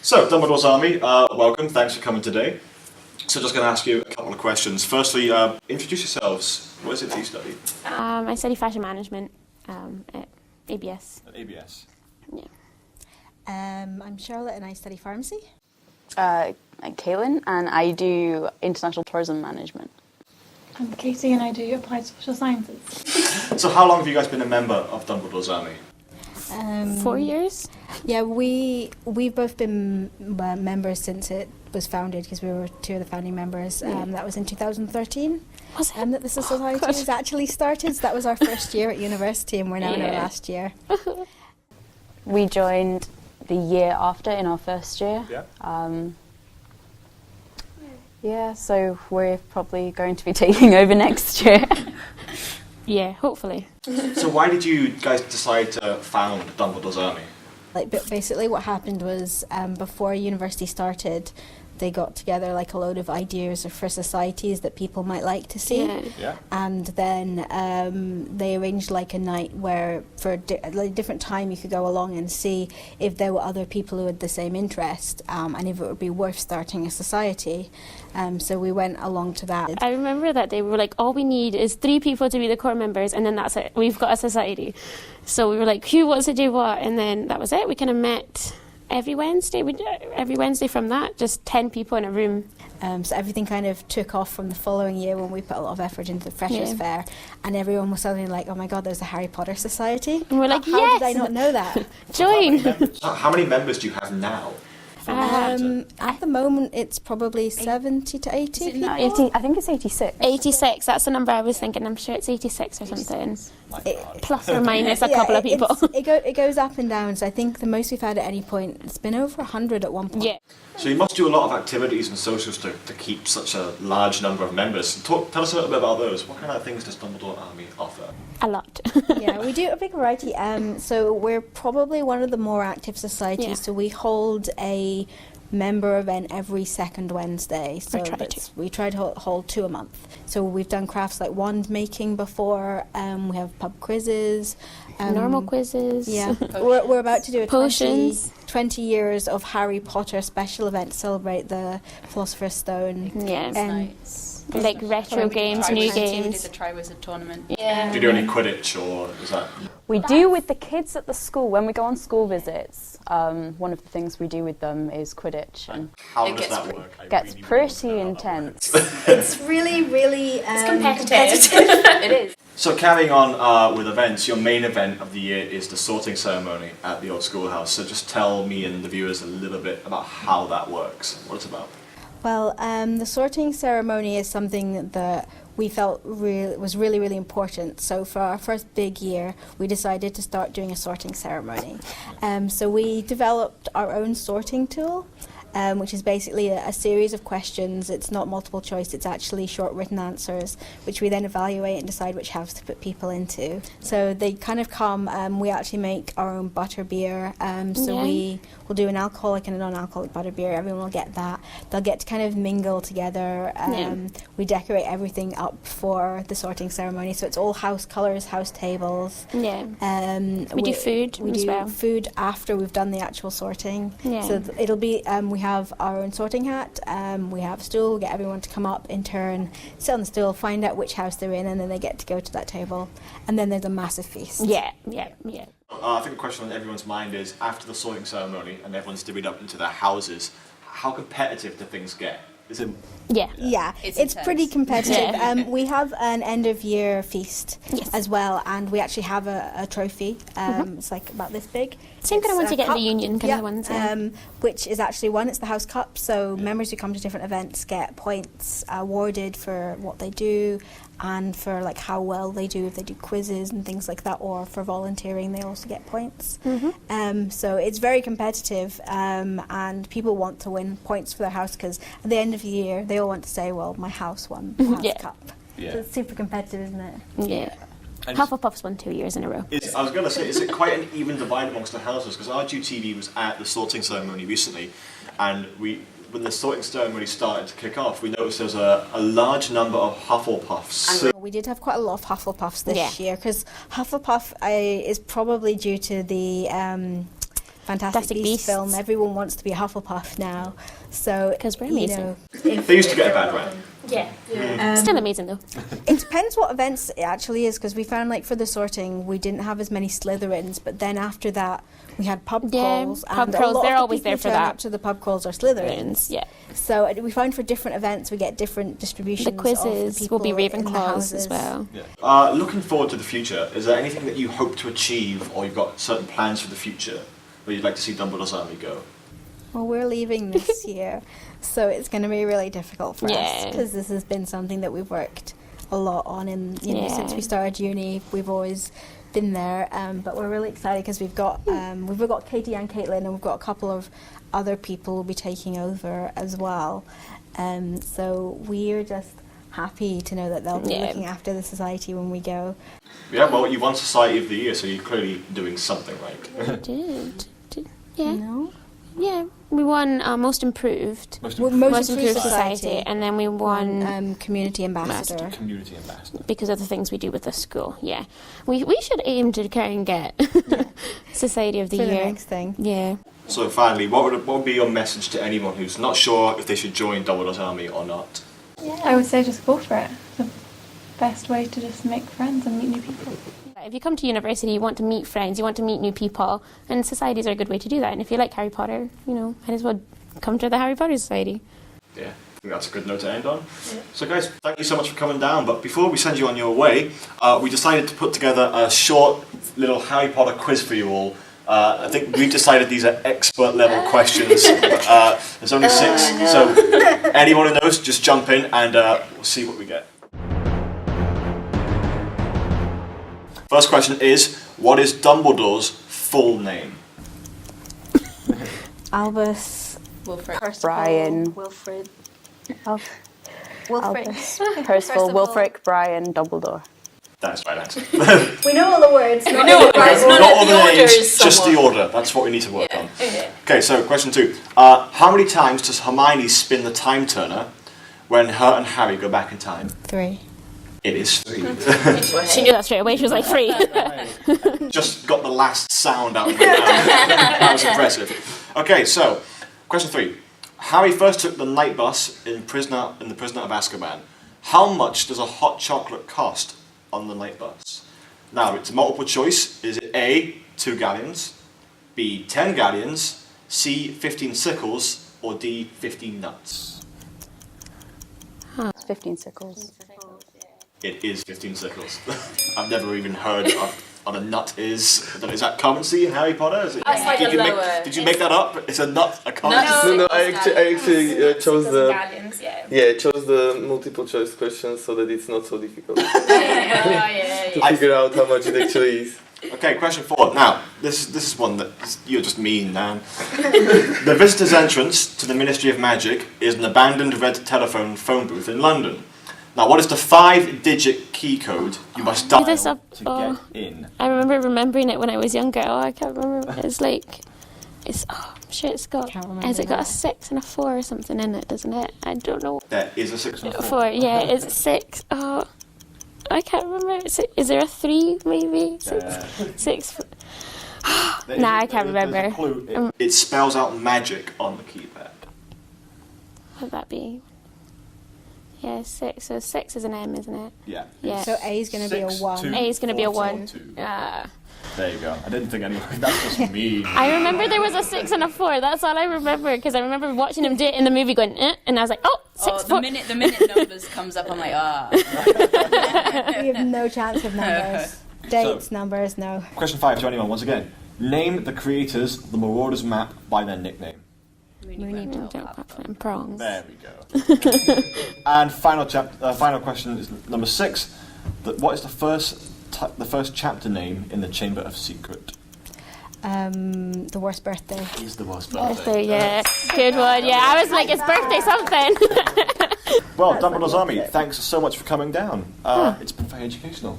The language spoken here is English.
So, Dumbledore's Army, welcome, thanks for coming today. So just going to ask you a couple of questions. Firstly, introduce yourselves. What is it that you study? I study fashion management at ABS. At ABS. Yeah. I'm Charlotte and I study pharmacy. I'm Kaylin and I do international tourism management. I'm Katie and I do applied social sciences. So how long have you guys been a member of Dumbledore's Army? 4 years? Yeah, we've both been members since it was founded because we were two of the founding members. That was in 2013. Was it? That the society was actually started. So that was our first year at university and we're now in our last year. We joined the year after in our first year. Yeah. So we're probably going to be taking over next year. Yeah, hopefully. So why did you guys decide to found Dumbledore's Army? Basically what happened was before university started, they got together like a load of ideas for societies that people might like to see. Yeah. And then they arranged like a night where for a different time you could go along and see if there were other people who had the same interest and if it would be worth starting a society. So we went along to that. I remember that they were like, all we need is 3 people to be the core members and then that's it. We've got a society. So we were like, who wants to do what? And then that was it. We kind of met every Wednesday. Every Wednesday from that, just 10 people in a room. So everything kind of took off from the following year when we put a lot of effort into the Freshers' Fair, and everyone was suddenly like, oh my god, there's a Harry Potter Society. And we're like, how did I not know that? Join! How many members do you have now? At the moment, it's probably 70 to 80 people. 80, I think it's 86. 86, that's the number I was thinking. I'm sure it's 86 or something. Plus or minus a couple of people. It goes up and down, so I think the most we've had at any point, it's been over 100 at one point. Yeah. So you must do a lot of activities and socials to keep such a large number of members. Tell us a little bit about those. What kind of things does Dumbledore Army offer? A lot. Yeah, we do a big variety. So we're probably one of the more active societies. Yeah. So we hold a member event every second Wednesday. So we try to hold 2 a month. So we've done crafts like wand making before. We have pub quizzes. Normal quizzes. Yeah, we're about to do a Potions. 20 years of Harry Potter special event to celebrate the Philosopher's Stone. Yeah. Nice. Like retro games, new We did games. the Tri-Wizard tournament. Yeah. Do you do any Quidditch or is that? We do with the kids at the school. When we go on school visits, one of the things we do with them is Quidditch. And How It does gets that work? gets pretty intense. It's really, really competitive. It is. So carrying on with events, your main event of the year is the sorting ceremony at the old schoolhouse. So just tell me and the viewers a little bit about how that works, what it's about. Well, the sorting ceremony is something that we felt was really, really important. So for our first big year, we decided to start doing a sorting ceremony. So we developed our own sorting tool, which is basically a series of questions. It's not multiple choice, it's actually short written answers, which we then evaluate and decide which house to put people into. So they kind of come, we actually make our own butter beer, we will do an alcoholic and a non-alcoholic butter beer. Everyone will get that. They'll get to kind of mingle together. We decorate everything up for the sorting ceremony, so it's all house colours, house tables. Yeah. We do food We as do well. food after we've done the actual sorting. Yeah. So it'll be, we have our own sorting hat, we have a stool, get everyone to come up in turn, sit on the stool, find out which house they're in, and then they get to go to that table. And then there's a massive feast. Yeah. I think the question on everyone's mind is, after the sorting ceremony and everyone's divvied up into their houses, how competitive do things get? Is it? Yeah, it's pretty competitive. We have an end of year feast as well, and we actually have a trophy. It's like about this big. Same kind of ones you get in cup. the union kind of ones. Yeah. Which is actually it's the house cup. So members who come to different events get points awarded for what they do, and for like how well they do if they do quizzes and things like that, or for volunteering they also get points. So it's very competitive, and people want to win points for their house because at the end of the year they all want to say, well, my house won the house cup. Yeah. So it's super competitive, isn't it? Yeah. Hufflepuff's won 2 years in a row. I was going to say, is it quite an even divide amongst the houses? Because RGU TV was at the sorting ceremony recently, and when the sorting ceremony started to kick off, we noticed there was a large number of Hufflepuffs. We did have quite a lot of Hufflepuffs this year, because Hufflepuff is probably due to the Fantastic Beasts film, everyone wants to be a Hufflepuff now. So, because we're amazing. They used to get a bad rap. Yeah. Still amazing though. It depends what events it actually is, because we found like for the sorting we didn't have as many Slytherins, but then after that we had pub crawls. Pub and crawls, a lot they're of the always people there for who turn that. up to the pub crawls are Slytherins. Yeah. So we found for different events we get different distributions. The quizzes of the will be people in the Ravenclaws houses. as well. Yeah. Looking forward to the future, is there anything that you hope to achieve, or you've got certain plans for the future where you'd like to see Dumbledore's army go? Well, we're leaving this year, so it's going to be really difficult for us, Yeah. because this has been something that we've worked a lot on, and since we started uni, we've always been there. But we're really excited because we've got Katie and Caitlin, and we've got a couple of other people who'll be taking over as well. So we're just happy to know that they'll be looking after the society when we go. Yeah, well, you won Society of the Year, so you're clearly doing something right. We did. Yeah. No? Yeah. We won Most Improved. Most Well, improved. Most Improved Society. And then we won Community Ambassador. Community ambassador. because of the things we do with the school. Yeah. We should aim to try and get Society of the For the Year. next thing. Yeah. So finally, what would be your message to anyone who's not sure if they should join Dumbledore's army or not? I would say just go for it. The best way to just make friends and meet new people. If you come to university, you want to meet friends, you want to meet new people, and societies are a good way to do that. And if you like Harry Potter, might as well come to the Harry Potter Society. Yeah, I think that's a good note to end on. Yeah. So guys, thank you so much for coming down, but before we send you on your way, we decided to put together a short little Harry Potter quiz for you all. I think we've decided these are expert level questions. There's only 6, so anyone who knows, just jump in and we'll see what we get. First question is, what is Dumbledore's full name? Albus. Wilfred. Brian. Wilfred. Albus. Percival, Wilfric, Brian, Dumbledore. That's the right answer. We know all the words. We know what it is. Not all the order names, is just the somewhat- order. That's what we need to work on. Yeah. Okay, so question 2. How many times does Hermione spin the time turner when her and Harry go back in time? 3. It is 3. She knew that straight away. She was like, 3. Just got the last sound out of my mouth. That was impressive. Okay, so question 3. Harry first took the night bus in the Prisoner of Azkaban. How much does a hot chocolate cost on the night bus? Now, it's a multiple choice. Is it A, 2 galleons, B, 10 galleons, C, 15 sickles, or D, 15 nuts? 15 sickles. It is 15 sickles. I've never even heard of what a nut is. I don't know, is that currency in Harry Potter? Is it, That's like did a you lower- did you make that up? It's a nut, a currency? No, I actually chose the Galleons, yeah. I chose the multiple choice questions so that it's not so difficult to Yeah. figure out how much it actually is. Okay, question 4. Now, this is one that you're just mean, man. The visitor's entrance to the Ministry of Magic is an abandoned red telephone phone booth in London. Now, what is the 5-digit key code you must dial this up- to oh. get in? I remember remembering it when I was younger. Oh, I can't remember. It's like, it's got. Can't remember Has it got that. a 6 and a 4 or something in it? Doesn't it? I don't know. There is a 6 and a 4. 4. Yeah, it's 6. Oh, I can't remember. Is there a 3 maybe? 6. Nah, I can't remember. There's a clue. It spells out magic on the keypad. What would that be? Yeah, 6. So 6 is an M, isn't it? Yeah. Yeah. So A is going to be a 1. A is going to be a 1. 2. There you go. I didn't think anyone. That's just me. I remember there was a 6 and a 4. That's all I remember, because I remember watching him do it in the movie, going, and I was like, oh, 6, Oh, 4. the minute numbers comes up, I'm like, We have no chance of numbers. Dates, numbers, no. Question 5 to anyone, once again. Name the creators of the Marauders map by their nickname. Mooney, don't and prongs. There we go. And final question is number 6. What is the first chapter name in the Chamber of Secret? The worst birthday. Is the worst So, birthday. yeah, good one. Yeah, I was like, it's birthday something. Well, Dumbledore's Army, thanks so much for coming down. It's been very educational.